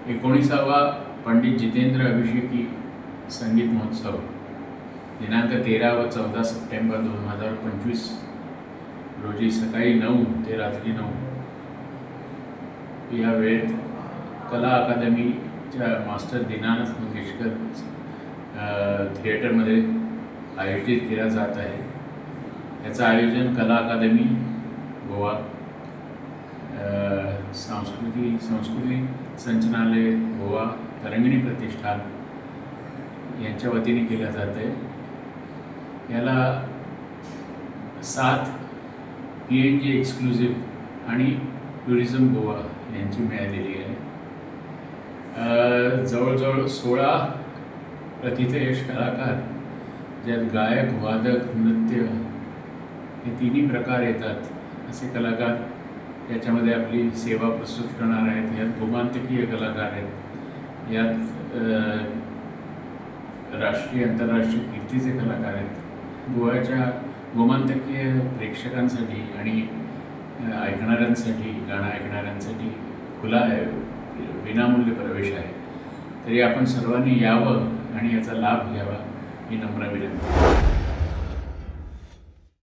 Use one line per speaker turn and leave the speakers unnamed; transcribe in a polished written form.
19वा पंडित जितेंद्र अभिषेकी संगीत महोत्सव दिनांक 13 व 14 सप्टेंबर 2025 रोजी सकाळी 9 ते रात्री 9 या वेळेत कला अकादमीच्या मास्टर दीनानाथ मंगेशकर थिएटरमध्ये आयोजित केला जात आहे। याचं आयोजन कला अकादमी गोवा, संस्कृती संचालनालय गोवा, तरंगिणी प्रतिष्ठान यांच्या वतीने केलं जात आहे। याला 7 PNG एक्सक्लुसिव्ह आणि टुरिझम गोवा यांची मिळालेली आहे। जवळजवळ 16 प्रतिथयश कलाकार, ज्यात गायक, वादक, नृत्य हे तिन्ही प्रकार येतात असे कलाकार याच्यामध्ये आपली सेवा प्रस्तुत करणार आहेत। यात गोमांतकीय कलाकार आहेत, यात राष्ट्रीय आंतरराष्ट्रीय कीर्तीचे कलाकार आहेत। गोव्याच्या गोमांतकीय प्रेक्षकांसाठी आणि ऐकणाऱ्यांसाठी, गाणं ऐकणाऱ्यांसाठी खुला आहे, विनामूल्य प्रवेश आहे। तरी आपण सर्वांनी यावं आणि याचा लाभ घ्यावा ही नम्र विनंती।